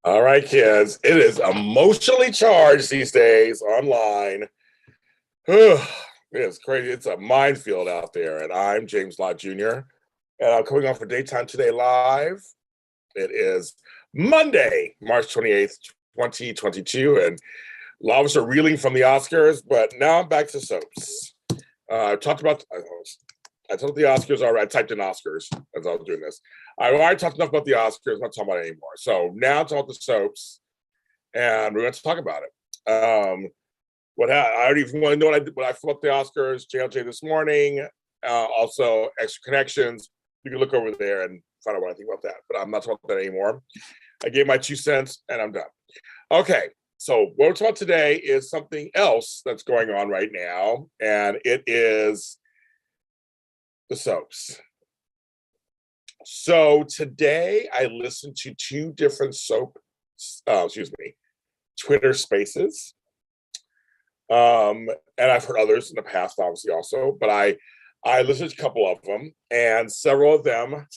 All right, kids. It is emotionally charged these days online. It's crazy. It's a minefield out there. And I'm James Lott Jr. And I'm coming on for Daytime Today Live. It is Monday, March 28th, 2022. And a lot of us are reeling from the Oscars, but now I'm back to soaps. I talked about the Oscars already. I typed in Oscars as I was doing this. I already talked enough about the Oscars. I'm not talking about it anymore. So now it's all the soaps, and we're going to talk about it. I already want to know what I thought the Oscars, JLJ this morning. Also, Extra Connections. You can look over there and find out what I think about that. But I'm not talking about that anymore. I gave my 2 cents, and I'm done. Okay. So what we're talking about today is something else that's going on right now, and it is the soaps. So today I listened to 2 different Twitter spaces. And I've heard others in the past, obviously, also, but I listened to a couple of them, and several of them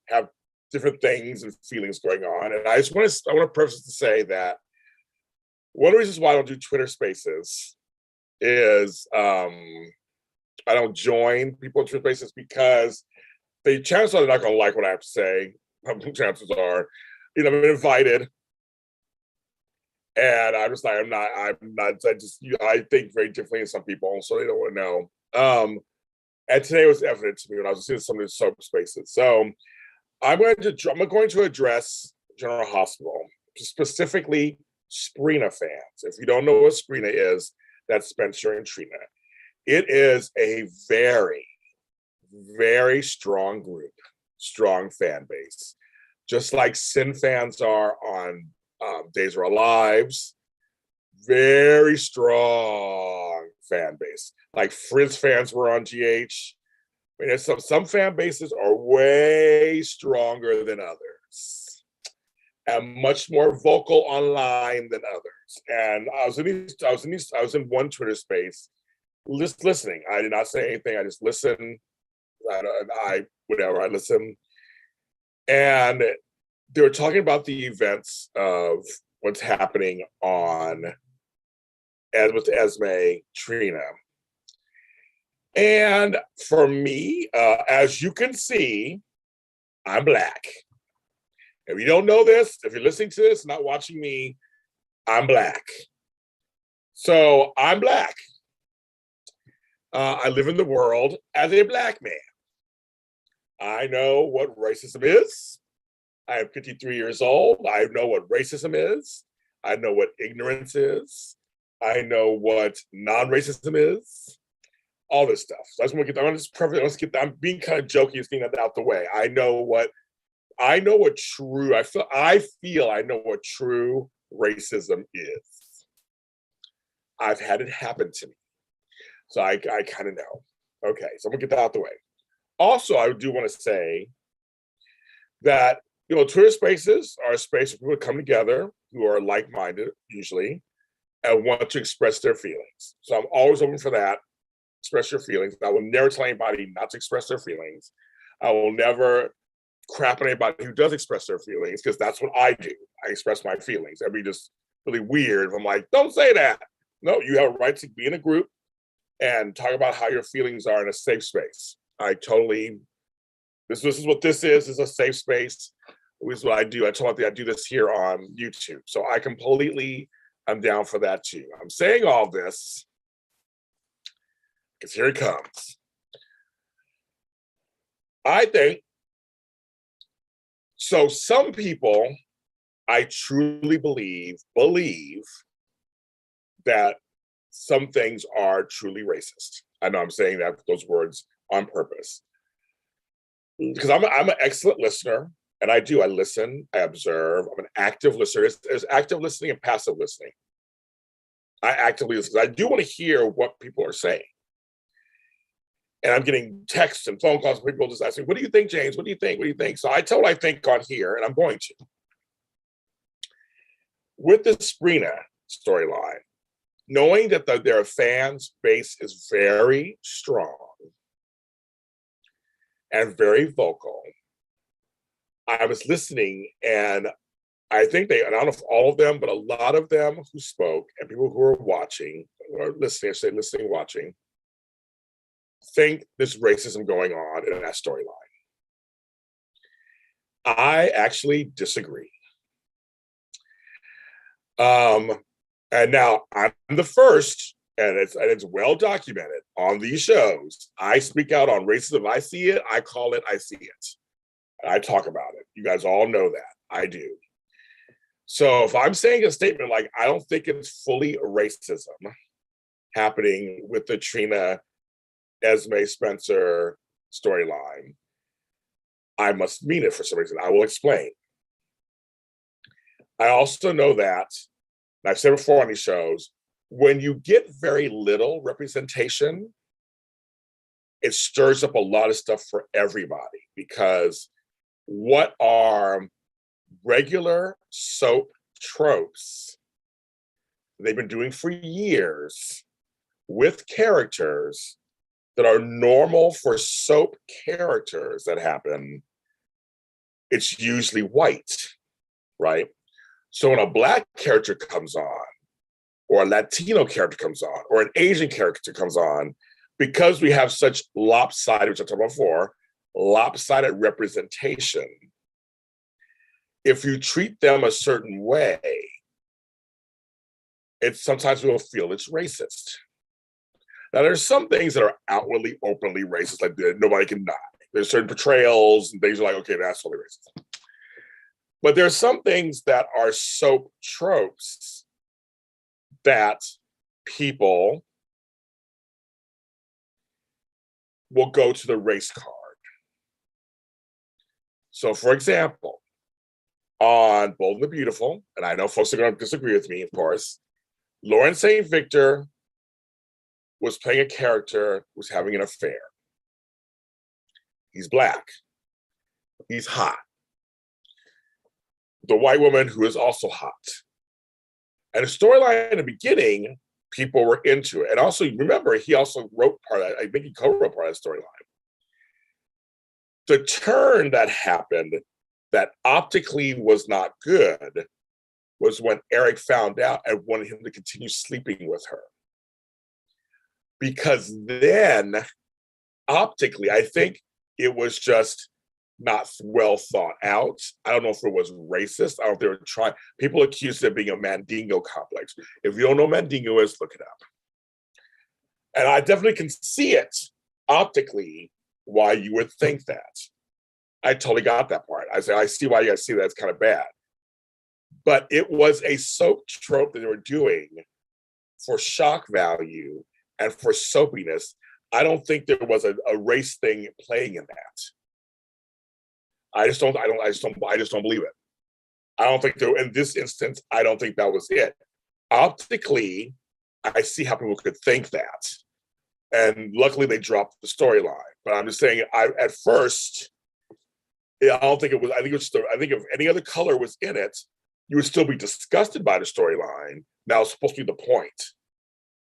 have different things and feelings going on. And I want to preface to say that one of the reasons why I don't do Twitter spaces is I don't join people in Twitter spaces because the chances are they're not going to like what I have to say. Chances are, I'm invited, and I'm just like, I think very differently than some people, so they don't want to know. And today was evident to me when I was seeing some of the soap spaces. So I'm going to address General Hospital, specifically Sprina fans. If you don't know what Sprina is, that's Spencer and Trina. It is a very, very strong group, strong fan base, just like Sin fans are on Days of Our Lives. Very strong fan base. Like Frizz fans were on GH. I mean, some fan bases are way stronger than others, and much more vocal online than others. And I was in one Twitter space, just listening. I did not say anything. I just listened. I listen. And they were talking about the events of what's happening with Esme, Trina. And for me, as you can see, I'm Black. If you don't know this, if you're listening to this, not watching me, I'm Black. So I'm Black. I live in the world as a Black man. I know what racism is. I am 53 years old. I know what racism is. I know what ignorance is. I know what non-racism is. All this stuff. So I just want to I'm being kind of jokey, just getting that out the way. I feel I know what true racism is. I've had it happen to me. So I kind of know. Okay, so I'm gonna get that out the way. Also, I do want to say that, Twitter spaces are a space where people come together who are like-minded, usually, and want to express their feelings. So I'm always open for that. Express your feelings. I will never tell anybody not to express their feelings. I will never crap on anybody who does express their feelings, because that's what I do. I express my feelings. That'd be just really weird if I'm like, don't say that. No, you have a right to be in a group and talk about how your feelings are in a safe space. This is what this is a safe space. This is what I do. I do this here on YouTube. So I'm down for that too. I'm saying all this because here it comes. I think, so some people, I truly believe that some things are truly racist. I know I'm saying those words on purpose, because I'm an excellent listener, and I listen, I observe. I'm an active listener. There's active listening and passive listening. I actively listen. I do want to hear what people are saying. And I'm getting texts and phone calls from people just asking, what do you think, James? What do you think? What do you think? So I tell what I think on here, and I'm going to. With the Sprina storyline, knowing that their fans base is very strong and very vocal, I was listening, and I think they, and I don't know if all of them, but a lot of them who spoke and people who are watching or listening, I say listening, watching, think there's racism going on in that storyline. I actually disagree. And now I'm the first, and it's well documented on these shows. I speak out on racism. I see it, I call it, I see it. I talk about it. You guys all know that. I do. So if I'm saying a statement like, I don't think it's fully racism happening with the Trina Esme Spencer storyline, I must mean it for some reason. I will explain. I also know that, and I've said before on these shows, when you get very little representation, it stirs up a lot of stuff for everybody, because what are regular soap tropes they've been doing for years with characters that are normal for soap characters that happen, it's usually white, right? So when a Black character comes on, or a Latino character comes on, or an Asian character comes on, because we have such lopsided, which I talked about before, lopsided representation, if you treat them a certain way, it's sometimes we'll feel it's racist. Now, there's some things that are outwardly, openly racist, like nobody can deny. There's certain portrayals and things are like, okay, that's totally racist. But there's some things that are soap tropes that people will go to the race card. So, for example, on Bold and the Beautiful, and I know folks are going to disagree with me, of course, Lauren St. Victor was playing a character who was having an affair. He's Black. He's hot. The white woman who is also hot. And the storyline in the beginning, people were into it. And also, remember, he also wrote part of that. I think he co-wrote part of that storyline. The turn that happened that optically was not good was when Eric found out and wanted him to continue sleeping with her. Because then, optically, I think it was just not well thought out. I don't know if it was racist. I don't know if they were trying. People accused it of being a Mandingo complex. If you don't know what Mandingo is, look it up. And I definitely can see it optically why you would think that. I totally got that part. I say, I see why you guys see that. It's kind of bad. But it was a soap trope that they were doing for shock value and for soapiness. I don't think there was a race thing playing in that. I just don't believe it. I don't think there, in this instance, I don't think that was it. Optically, I see how people could think that. And luckily they dropped the storyline. But I'm just saying, at first, I don't think it was, I think if any other color was in it, you would still be disgusted by the storyline. Now it's supposed to be the point.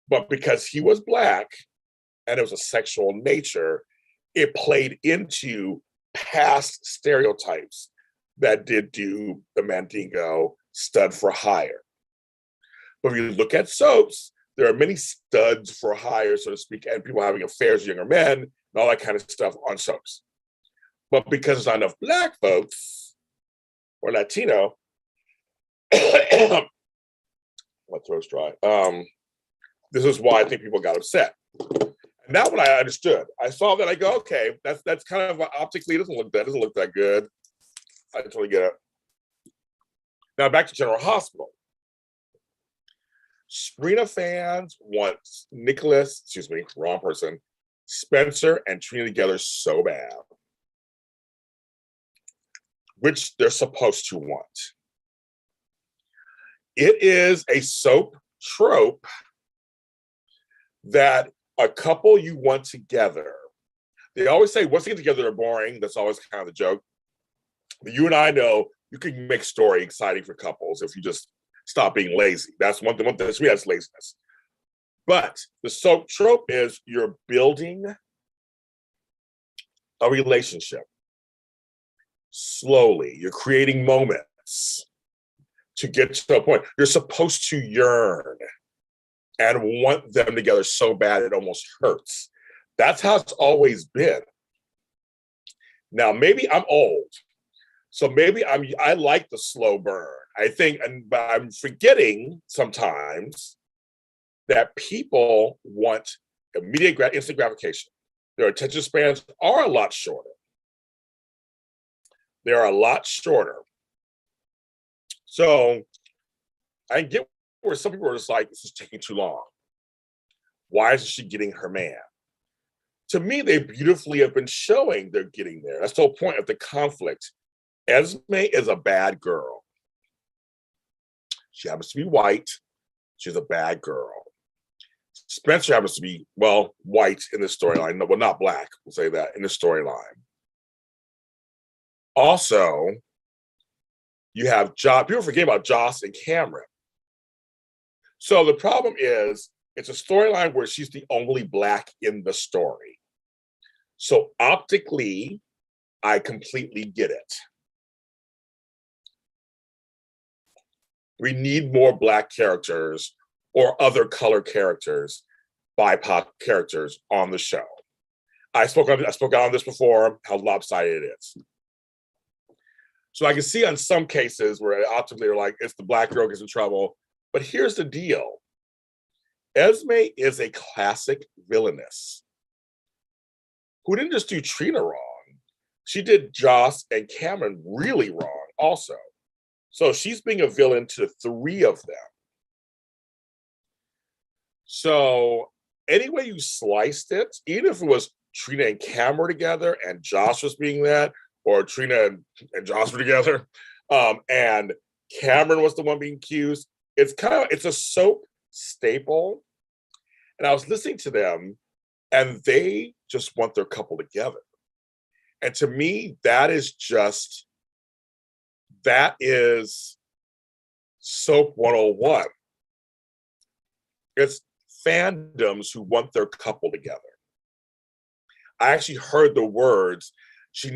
But because he was Black and it was a sexual nature, it played into past stereotypes that did do the Mandingo stud for hire. But if you look at soaps, there are many studs for hire, so to speak, and people having affairs with younger men and all that kind of stuff on soaps. But because there's not enough Black folks or Latino, my throat's dry. This is why I think people got upset. And that one I understood. I saw that, I go, okay, that's kind of optically doesn't look that good. I totally get it. Now back to General Hospital. Sabrina fans want Spencer and Trina together so bad, which they're supposed to want. It is a soap trope that a couple you want together. They always say, once they get together, they're boring. That's always kind of the joke. But you and I know you can make story exciting for couples if you just stop being lazy. That's one thing. That's laziness. But the soap trope is you're building a relationship slowly. You're creating moments. to get to a point. You're supposed to yearn and want them together so bad it almost hurts. That's how it's always been. Now, maybe I'm old, so maybe I like the slow burn. I think, but I'm forgetting sometimes that people want immediate, instant gratification. Their attention spans are a lot shorter. They are a lot shorter. So I get where some people are just like, this is taking too long. Why isn't she getting her man? To me, they beautifully have been showing they're getting there. That's the whole point of the conflict. Esme is a bad girl. She happens to be white. She's a bad girl. Spencer happens to be, well, white in the storyline. No, well, not black, we'll say that, in the storyline. Also, you have Joss. People forget about Joss and Cameron. So the problem is, it's a storyline where she's the only black in the story. So optically, I completely get it. We need more black characters or other color characters, BIPOC characters on the show. I spoke on this before, how lopsided it is. So I can see on some cases where optically they're like, it's the black girl gets in trouble. But here's the deal. Esme is a classic villainess who didn't just do Trina wrong. She did Joss and Cameron really wrong also. So she's being a villain to the three of them. So any way you sliced it, even if it was Trina and Cam were together and Joss was being that, or Trina and Joss were together, and Cameron was the one being accused, it's a soap staple. And I was listening to them, and they just want their couple together. And to me, that is soap 101. It's fandoms who want their couple together. I actually heard the words, she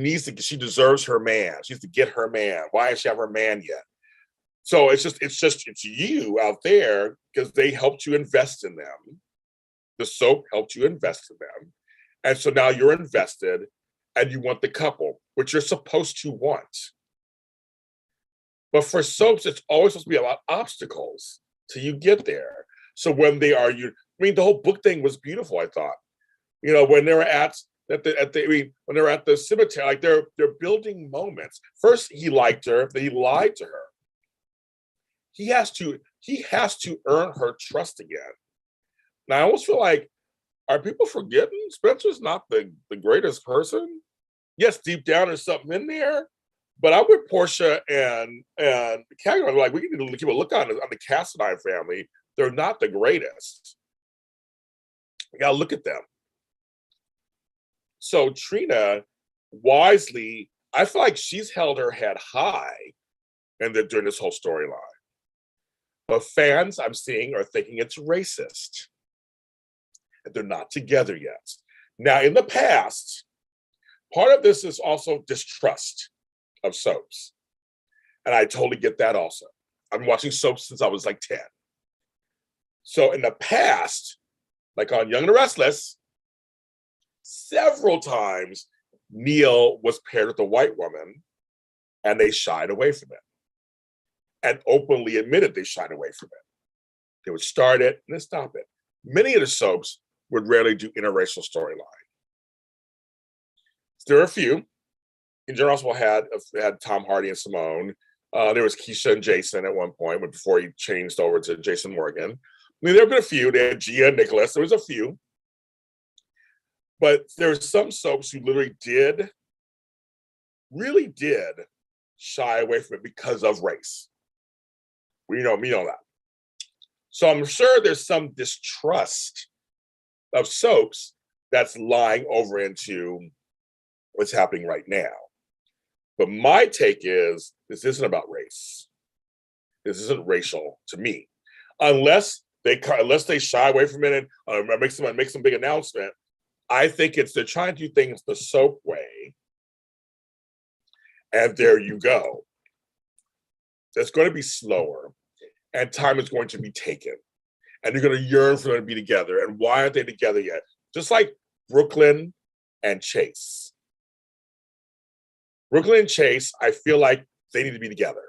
deserves her man. She needs to get her man. Why doesn't she have her man yet? So it's you out there because they helped you invest in them. The soap helped you invest in them. And so now you're invested and you want the couple, which you're supposed to want. But for soaps, it's always supposed to be about obstacles till you get there. So when they argue, the whole book thing was beautiful, I thought. When they were when they were at the cemetery, like they're building moments. First, he liked her, then he lied to her. He has to earn her trust again. Now, I almost feel like, are people forgetting Spencer's not the greatest person? Yes, deep down there's something in there, but I'm with Portia and Cameron. Like, we need to keep a look on the Cassadine family. They're not the greatest. You gotta look at them. So Trina, wisely, I feel like she's held her head high during this whole storyline. But fans I'm seeing are thinking it's racist. And they're not together yet. Now, in the past, part of this is also distrust of soaps. And I totally get that also. I've been watching soaps since I was like 10. So in the past, like on Young and the Restless, several times Neil was paired with a white woman and they shied away from it. And openly admitted they shied away from it. They would start it and then stop it. Many of the soaps would rarely do interracial storyline. There are a few. In general, also had Tom Hardy and Simone. There was Keisha and Jason at one point, but before he changed over to Jason Morgan. There have been a few. They had Gia and Nicholas. There was a few. But there were some soaps who really did shy away from it because of race. We know that. So I'm sure there's some distrust of soaps that's lying over into what's happening right now. But my take is this isn't about race. This isn't racial to me, unless they shy away from it and make some big announcement. I think they're trying to do things the soap way, and there you go. it's going to be slower, and time is going to be taken. And you're going to yearn for them to be together. And why aren't they together yet? Just like Brooklyn and Chase. Brooklyn and Chase, I feel like they need to be together.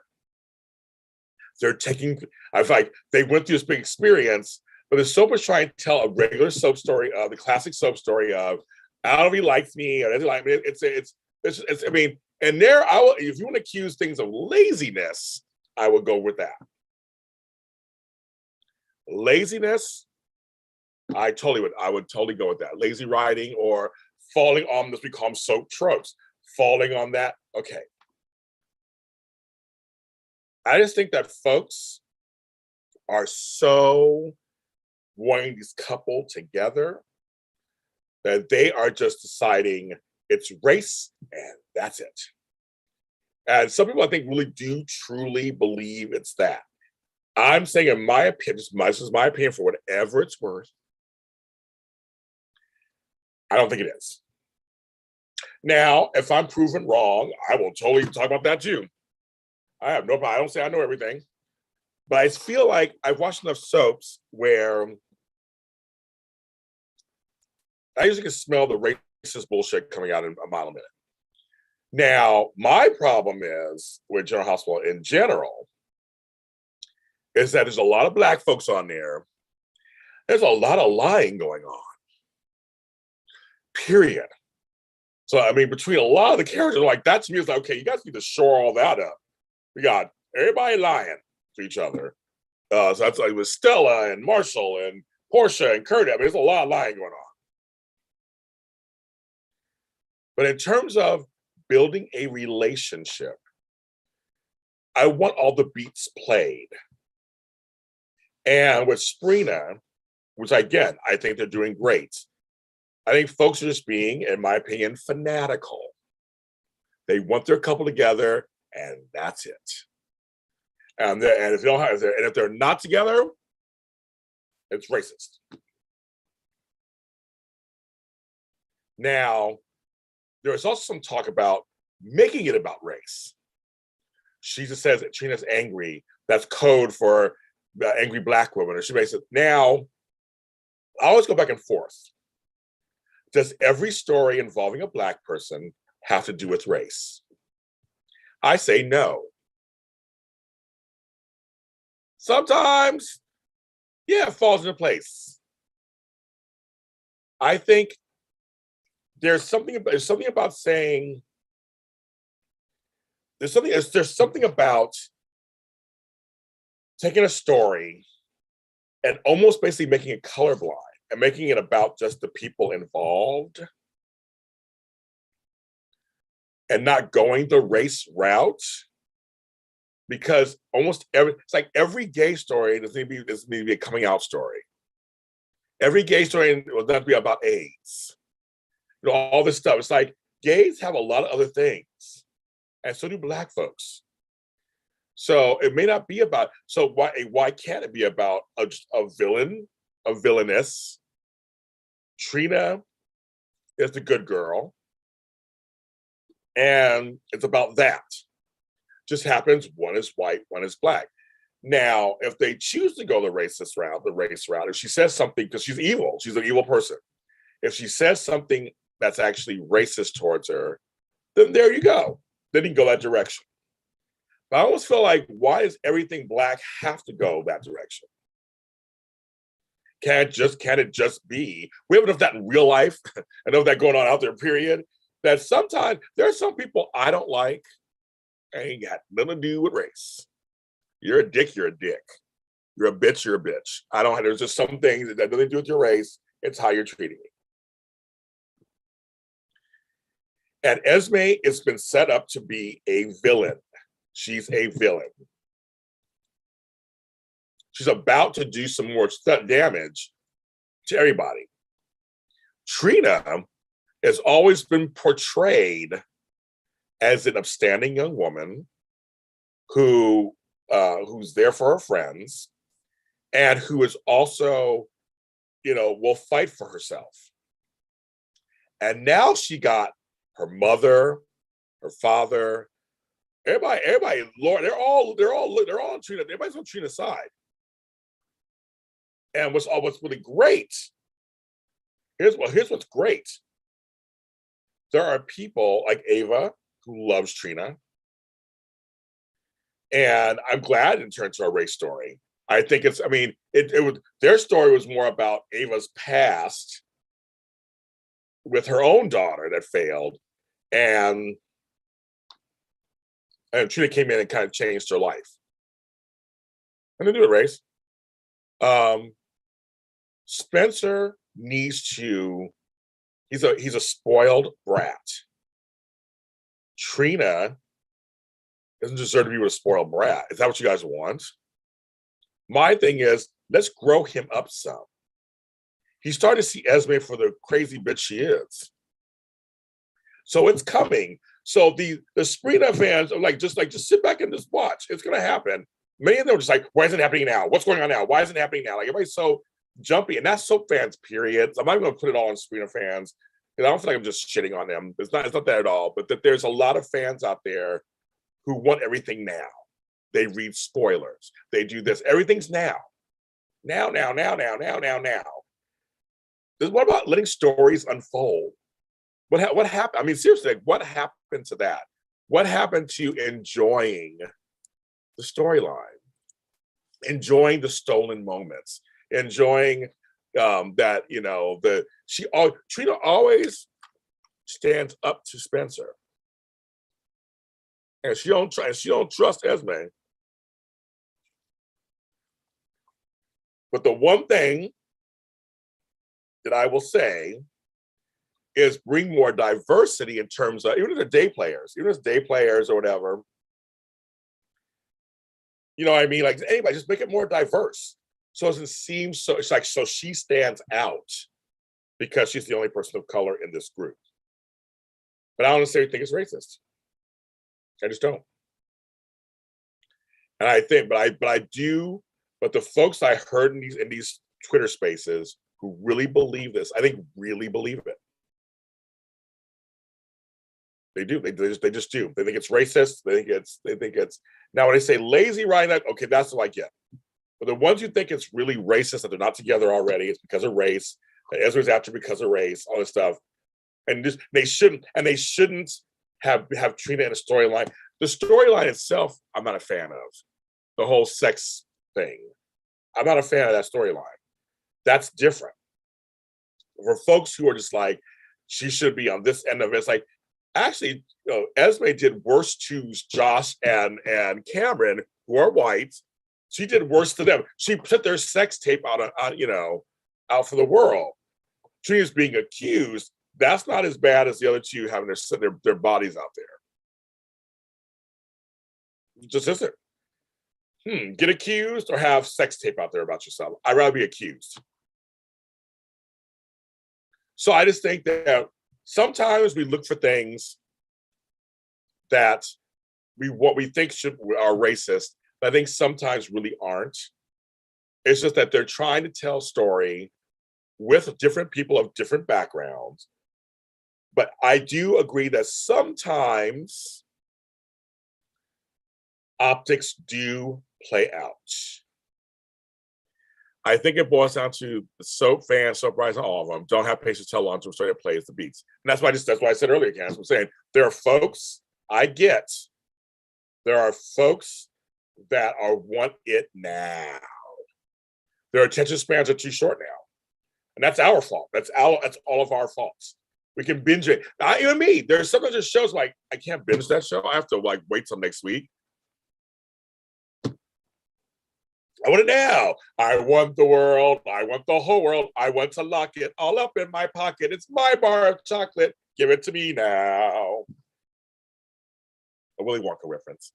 They're taking, I feel like they went through this big experience, but the soap is trying to tell a regular soap story of the classic soap story of, I don't know if he likes me or doesn't like me. I mean, and there, if you want to accuse things of laziness, I would go with that. Laziness, I would totally go with that. Lazy writing or falling on this, we call them soap tropes. Falling on that, okay. I just think that folks are so wanting this couple together that they are just deciding it's race and that's it. And some people I think really do truly believe it's that. I'm saying, in my opinion, this is my opinion for whatever it's worth, I don't think it is. Now, if I'm proven wrong, I will totally talk about that too. I have no problem. I don't say I know everything, but I feel like I've watched enough soaps where I usually can smell the racist bullshit coming out in a mile a minute. Now, my problem is with General Hospital in general is that there's a lot of Black folks on there. There's a lot of lying going on. Period. So, I mean, between a lot of the characters, like that to me is like, okay, you guys need to shore all that up. We got everybody lying to each other. So that's like with Stella and Marshall and Portia and Kurt. I mean, there's a lot of lying going on. But in terms of building a relationship, I want all the beats played. And with Sprina, which again, I think they're doing great. I think folks are just being, in my opinion, fanatical. They want their couple together, and that's it. And if they don't have, and if they're not together, it's racist. Now, there's also some talk about making it about race. She just says that Trina's angry. That's code for angry Black woman. Or she makes it. Now, I always go back and forth. Does every story involving a Black person have to do with race? I say no. Sometimes, yeah, it falls into place. I think there's something about saying there's something about taking a story and almost basically making it colorblind and making it about just the people involved and not going the race route, because it's like every gay story doesn't need to be a coming out story. Every gay story will not be about AIDS. You know, all this stuff. It's like gays have a lot of other things, and so do Black folks. So it may not be about. So why can't it be about a villain, a villainess? Trina is the good girl, and it's about that. Just happens one is white, one is Black. Now, if they choose to go the race route, if she says something, because she's evil, she's an evil person. If she says something that's actually racist towards her, then there you go. Then you can go that direction. But I almost feel like, why does everything Black have to go that direction? Can it just be? We have enough of that in real life, enough of that going on out there, period, that sometimes there are some people I don't like, ain't got nothing to do with race. You're a dick, you're a dick. You're a bitch, you're a bitch. There's just some things that have nothing to do with your race. It's how you're treating me. And Esme has been set up to be a villain. She's a villain. She's about to do some more damage to everybody. Trina has always been portrayed as an upstanding young woman who's there for her friends and who is also, will fight for herself. And now she got her mother, her father, Lord, they're all on Trina. Everybody's on Trina's side. And what's really great, here's what's great. There are people like Ava who loves Trina. And I'm glad it turned to a race story. I think it's, I mean, it was, their story was more about Ava's past with her own daughter that failed. And Trina came in and kind of changed her life. And they do a race. Spencer needs to, he's a spoiled brat. Trina doesn't deserve to be with a spoiled brat. Is that what you guys want? My thing is, let's grow him up some. He's starting to see Esme for the crazy bitch she is. So it's coming. So the Sprina fans are just sit back and just watch. It's gonna happen. Many of them are just like, why isn't it happening now? What's going on now? Why isn't it happening now? Like everybody's so jumpy, and that's soap fans, period. I'm not even gonna put it all on Sprina fans. I don't feel like I'm just shitting on them. It's not that at all. But that there's a lot of fans out there who want everything now. They read spoilers. They do this. Everything's now. Now. What about letting stories unfold? What happened? I mean, seriously, what happened to that? What happened to enjoying the storyline? Enjoying the stolen moments? Enjoying that, Trina always stands up to Spencer. And she don't trust Esme. But the one thing that I will say is bring more diversity in terms of, even if they're day players or whatever. You know what I mean? Like anybody, just make it more diverse. So it doesn't seem so, it's like, so she stands out because she's the only person of color in this group. But I don't necessarily think it's racist. I just don't. And I think, but the folks I heard in these Twitter spaces who really believe this, I think really believe it. They do. They just do. They think it's racist. They think it's now when they say lazy writing, okay, that's like, yeah. But the ones who think it's really racist, that they're not together already, it's because of race, that Ezra's after because of race, all this stuff. And they shouldn't have Trina in a storyline. The storyline itself, I'm not a fan of. The whole sex thing. I'm not a fan of that storyline. That's different. For folks who are just like, she should be on this end of it, it's like, actually, Esme did worse to Josh and Cameron, who are white. She did worse to them. She put their sex tape out for the world. Trina's being accused. That's not as bad as the other two having their bodies out there. It just isn't. Get accused or have sex tape out there about yourself. I'd rather be accused. So I just think that sometimes we look for things that what we think are racist, but I think sometimes really aren't. It's just that they're trying to tell a story with different people of different backgrounds. But I do agree that sometimes optics do play out. I think it boils down to the soap fans, soap writers, all of them don't have patience to tell long-term story that plays the beats. And that's why I said earlier, Candace, I'm saying there are folks there are folks that want it now. Their attention spans are too short now. And that's our fault. That's all of our faults. We can binge it. Even me, there's sometimes there's shows like, I can't binge that show. I have to wait till next week. I want it now. I want the world. I want the whole world. I want to lock it all up in my pocket. It's my bar of chocolate. Give it to me now. A Willy Wonka reference.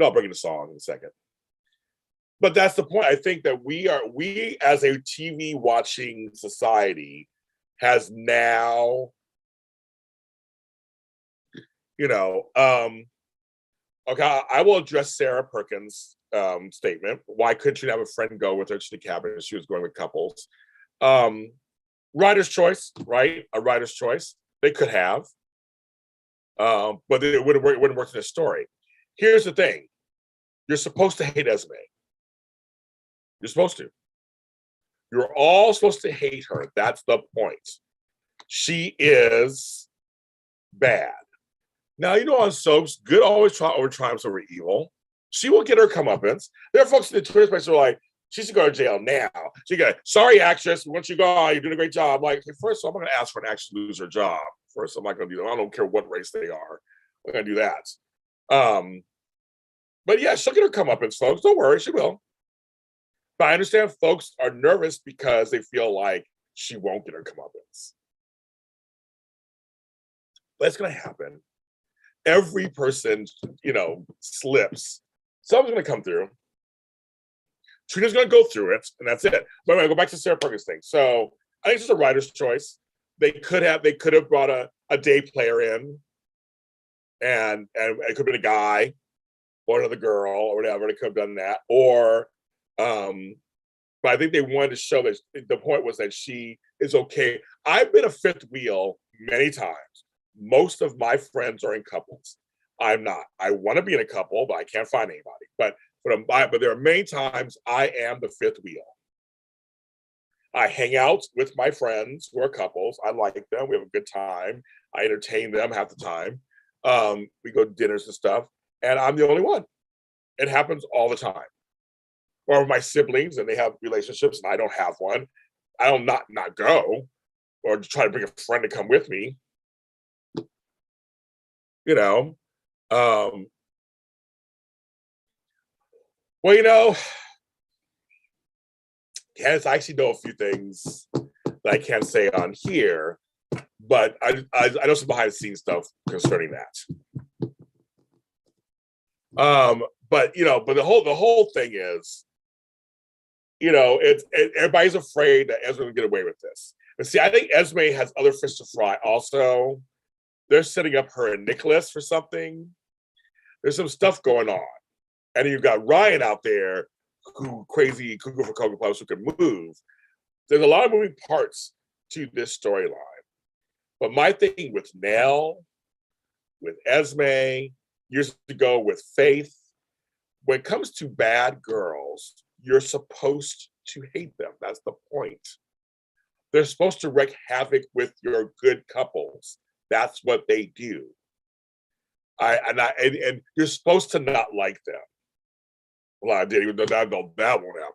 I'll bring in a song in a second. But that's the point. I think that we as a TV watching society has now, okay, I will address Sarah Perkins' statement. Why couldn't she have a friend go with her to the cabin if she was going with couples? Writer's choice, right? A writer's choice. They could have. But it wouldn't work in this story. Here's the thing: you're supposed to hate Esme. You're supposed to. You're all supposed to hate her. That's the point. She is bad. Now, you know, on soaps, good always triumphs over evil. She will get her comeuppance. There are folks in the Twitter space who are like, she should go to jail now. She go, sorry, actress, once you go, you're doing a great job. Like, hey, first of all, I'm not going to ask for an actress to lose her job. First, I'm not going to do that. I don't care what race they are. I'm going to do that. But yeah, she'll get her comeuppance, folks. Don't worry, she will. But I understand folks are nervous because they feel like she won't get her comeuppance. But it's going to happen. Every person, you know, slips. Someone's going to come through. Trina's going to go through it, and that's it. But I'm going to go back to Sarah Perkins' thing. So I think it's just a writer's choice. They could have brought a day player in, and it could have been a guy or another girl or whatever. They could have done that. Or, but I think they wanted to show that the point was that she is okay. I've been a fifth wheel many times. Most of my friends are in couples. I'm not. I want to be in a couple, but I can't find anybody. But there are many times I am the fifth wheel. I hang out with my friends who are couples. I like them. We have a good time. I entertain them half the time. We go to dinners and stuff, and I'm the only one. It happens all the time. Or with my siblings, and they have relationships, and I don't have one. I don't not go, or try to bring a friend to come with me. You know, well, you know, Candace, I actually know a few things that I can't say on here, but I know some behind the scenes stuff concerning that. But you know, but the whole thing is, you know, everybody's afraid that Esme will get away with this. But see, I think Esme has other fish to fry. Also, they're setting up her and Nicholas for something. There's some stuff going on, and you've got Ryan out there, who crazy cuckoo for Cocoa Puffs who can move. There's a lot of moving parts to this storyline. But my thing with Nell, with Esme, years ago with Faith, when it comes to bad girls, you're supposed to hate them. That's the point. They're supposed to wreak havoc with your good couples. That's what they do. And you're supposed to not like them. Well, I didn't even know that won't happen.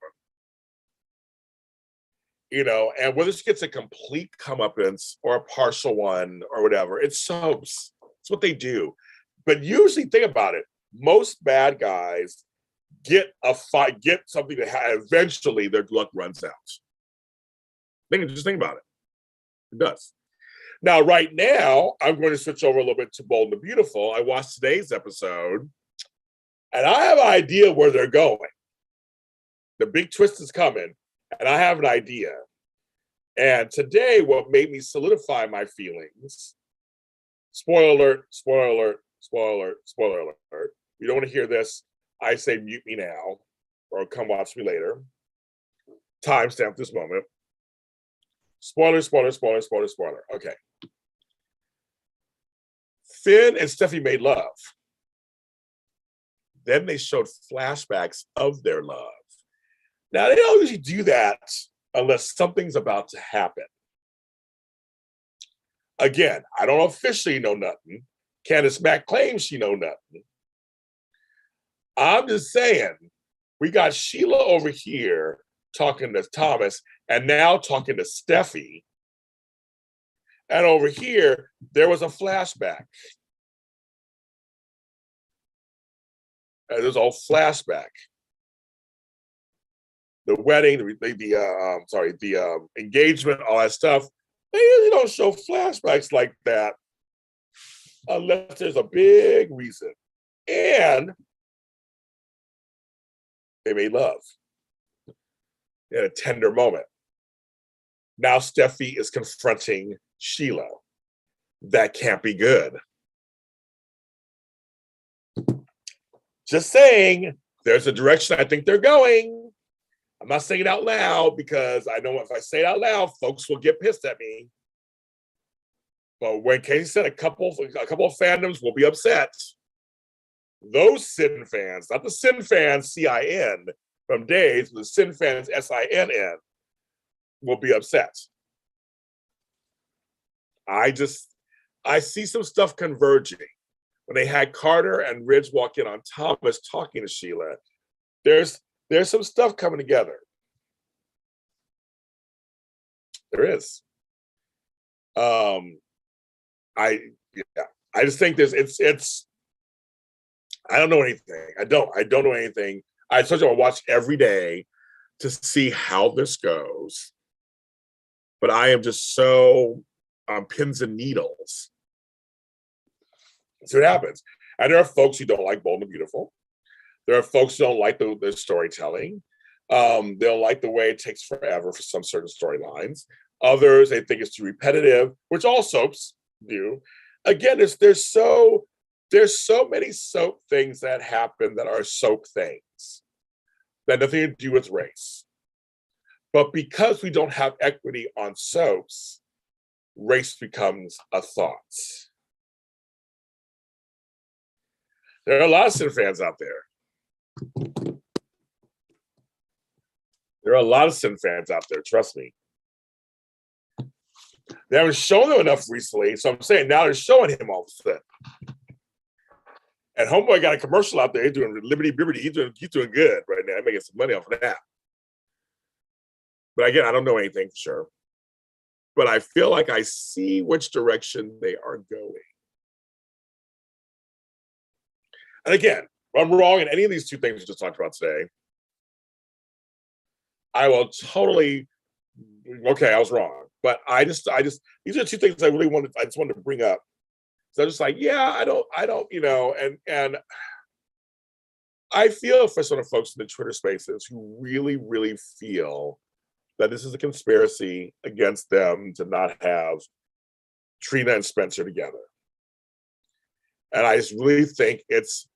You know, and whether she gets a complete comeuppance or a partial one or whatever, it's soaps. It's what they do. But usually, think about it. Most bad guys get a fight, get something to have. Eventually, their luck runs out. Just think about it. It does. Now, right now, I'm going to switch over a little bit to Bold and the Beautiful. I watched today's episode, and I have an idea where they're going. The big twist is coming, and I have an idea. And today, what made me solidify my feelings, spoiler alert, spoiler alert, spoiler alert, spoiler alert. You don't want to hear this, I say mute me now, or come watch me later. Timestamp this moment. Spoiler, spoiler, spoiler, spoiler, spoiler. Okay. Finn and Steffi made love. Then they showed flashbacks of their love. Now, they don't usually do that unless something's about to happen. Again, I don't officially know nothing. Candace Mack claims she know nothing. I'm just saying, we got Sheila over here talking to Thomas and now talking to Steffi. And over here, there was a flashback. There's all flashback. The wedding, the engagement, all that stuff. They usually don't show flashbacks like that unless there's a big reason. And they made love in a tender moment. Now Steffi is confronting Sheila. That can't be good. Just saying, there's a direction I think they're going. I'm not saying it out loud because I know if I say it out loud, folks will get pissed at me. But when Casey said a couple of fandoms will be upset, those Sin fans, not the Sin fans CIN from Days, but the Sin fans SINN, will be upset. I see some stuff converging. When they had Carter and Ridge walk in on Thomas talking to Sheila, there's some stuff coming together. There is. I just think it's I don't know anything. I don't know anything. I told you I watch every day to see how this goes. But I am just so on pins and needles. See what happens. And there are folks who don't like Bold and Beautiful. There are folks who don't like the storytelling. They don't like the way it takes forever for some certain storylines. Others, they think it's too repetitive, which all soaps do. Again, there's so many soap things that happen that are soap things that nothing to do with race. But because we don't have equity on soaps, race becomes a thought. There are a lot of Sin fans out there. There are a lot of Sin fans out there, trust me. They haven't shown them enough recently, so I'm saying now they're showing him all of a sudden. And Homeboy got a commercial out there. He's doing Liberty Bibbity. He's doing good right now. Making some money off of that. But again, I don't know anything for sure. But I feel like I see which direction they are going. And again, if I'm wrong in any of these two things we just talked about today, I will totally, okay, I was wrong. But I just, these are two things I just wanted to bring up. So I'm just like, yeah, I don't, and I feel for some of the folks in the Twitter spaces who really, really feel that this is a conspiracy against them to not have Trina and Spencer together. And I just really think it's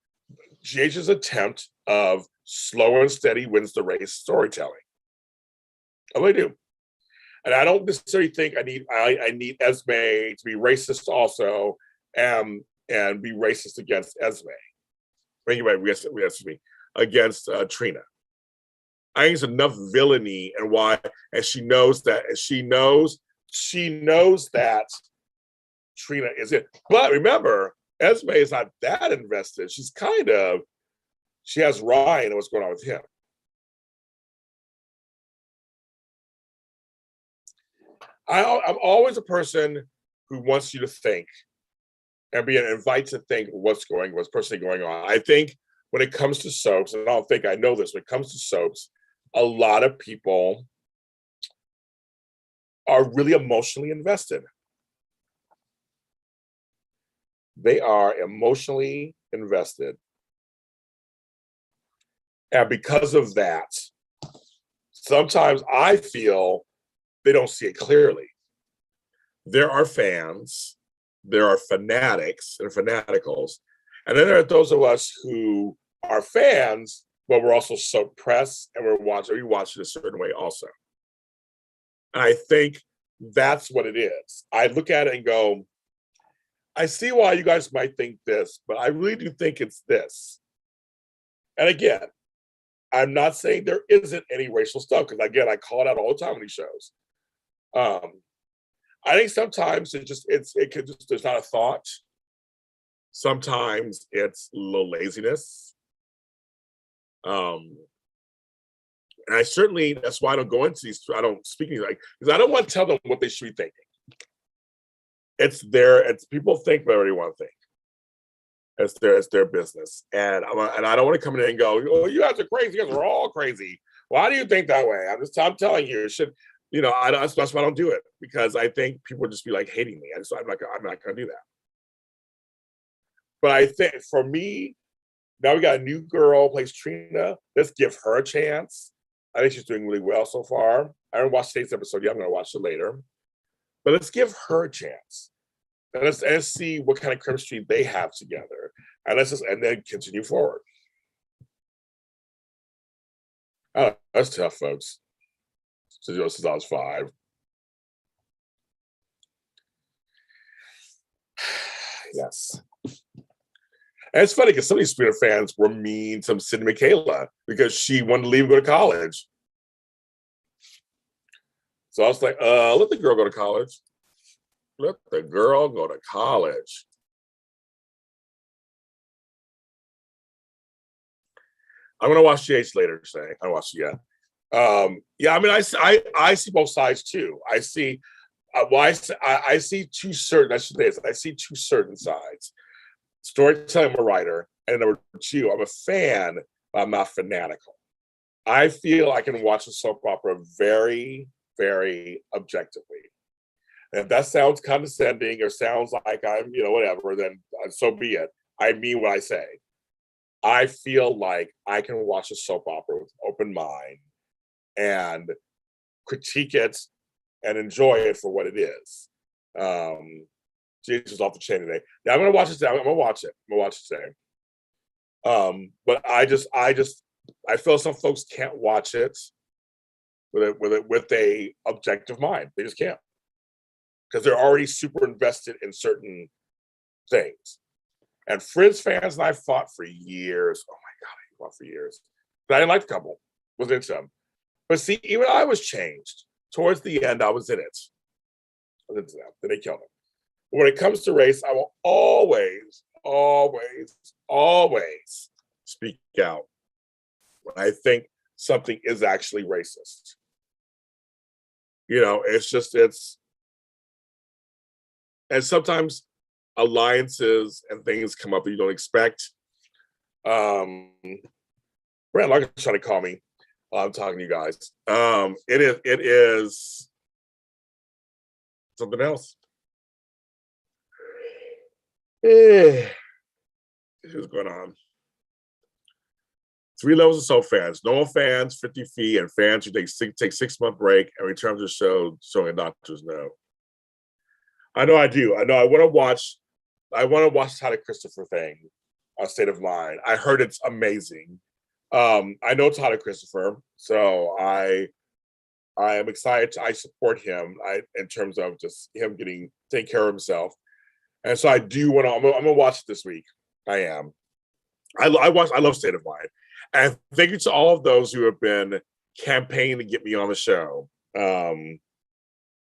GH's attempt of slow and steady wins the race storytelling. I really do. And I don't necessarily think I need Esme to be racist also and be racist against Esme. Anyway, against Trina. I think it's enough villainy and why, and she knows that Trina is it. But remember, Esme is not that invested. She has Ryan and what's going on with him. I'm always a person who wants you to think and be invited to think what's personally going on. I think when it comes to soaps, and I don't think I know this, when it comes to soaps, a lot of people are really emotionally invested. They are emotionally invested. And because of that, sometimes I feel they don't see it clearly. There are fans, there are fanatics and fanaticals, and then there are those of us who are fans, but we're also soap press and we watch it a certain way also. And I think that's what it is. I look at it and go, I see why you guys might think this, but I really do think it's this. And again, I'm not saying there isn't any racial stuff, because again, I call it out all the time on these shows. I think sometimes there's not a thought. Sometimes it's a little laziness. And that's why I don't go into these, I don't speak because I don't want to tell them what they should be thinking. It's people think whatever they want to think. It's their business. And I don't want to come in and go, oh, you guys are crazy. You guys are all crazy. Why do you think that way? I'm telling you, it should, that's why I don't do it, because I think people would just be like hating me. I'm not going to do that. But I think for me, now we got a new girl plays Trina. Let's give her a chance. I think she's doing really well so far. I haven't watched today's episode yet. I'm going to watch it later. But let's give her a chance. And let's see what kind of chemistry they have together. And then continue forward. That's tough, folks. Since I was 5. Yes. And it's funny because some of these Spooner fans were mean to Cindy Michaela because she wanted to leave and go to college. So I was like, let the girl go to college. Let the girl go to college. I'm gonna watch GH later today. I watched it yet. Yeah, I mean, I see both sides too. I see, I see two certain. I should say this. I see two certain sides. Storytelling, I'm a writer, and number two, I'm a fan, but I'm not fanatical. I feel I can watch a soap opera very, very objectively. And if that sounds condescending or sounds like I'm, whatever, then so be it. I mean what I say. I feel like I can watch a soap opera with an open mind and critique it and enjoy it for what it is. Jesus was off the chain today. Yeah, I'm gonna watch it today. I'm gonna watch it. I'm gonna watch it today. But I feel some folks can't watch it with a objective mind. They just can't because they're already super invested in certain things. And Frizz fans and I fought for years. Oh my God, I fought for years. But I didn't like the couple. Wasn't into them. But see, even I was changed. Towards the end, I was in it. I was into them. Then they killed him. When it comes to race, I will always, always, always speak out when I think something is actually racist. And sometimes alliances and things come up that you don't expect. Brad Larkin's trying to call me while I'm talking to you guys. It is something else. What's going on? 3 levels of soap fans: normal fans, 50 feet, and fans who take 6-month break and return to the show showing doctors no. I know I do. I know I want to watch the Tyler Christopher thing, State of Mind. I heard it's amazing. I know Tyler Christopher, so I am excited. I support him in terms of just him taking care of himself. And so I do want to. I'm gonna watch it this week. I am. I love State of Mind, and thank you to all of those who have been campaigning to get me on the show.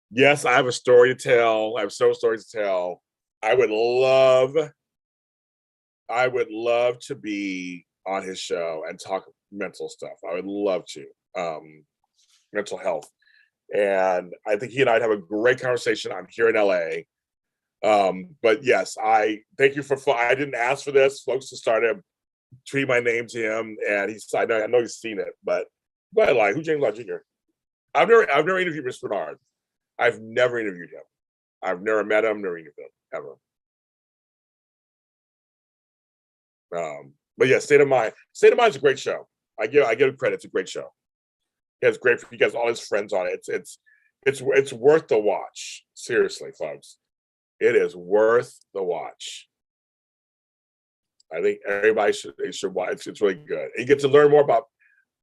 Yes, I have a story to tell. I have several stories to tell. I would love to be on his show and talk mental stuff. I would love to. Mental health, and I think he and I'd have a great conversation. I'm here in LA. But yes, I thank you I didn't ask for this. Folks just started tweeting my name to him, and I know he's seen it, but like, who's James Lott Jr.? I've never interviewed Mr. Bernard. I've never interviewed him. I've never met him, never interviewed him, ever. But yeah, State of Mind. State of Mind is a great show. I give him credit. It's a great show. He has all his friends on it. It's worth the watch. Seriously, folks. It is worth the watch. I think everybody should watch. It's really good. You get to learn more about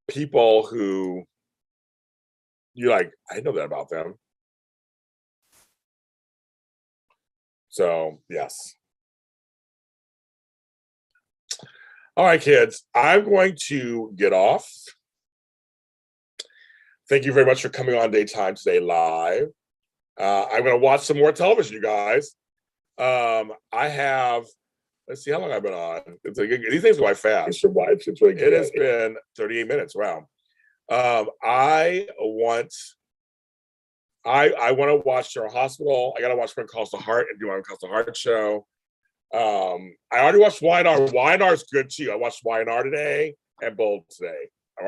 people who you're like, I know that about them. So yes. All right, kids. I'm going to get off. Thank you very much for coming on Daytime Today Live. I'm going to watch some more television, you guys. Let's see how long I've been on. It's like, these things go by fast. It's really good. It has been 38 minutes. Wow. I want to watch General Hospital. I got to watch When Calls the Heart and do my Calls the Heart show. I already watched YNR. YNR is good too. I watched YNR today and Bold today. I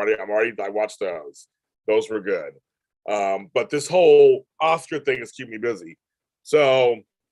watched those. Those were good. But this whole Oscar thing is keeping me busy. So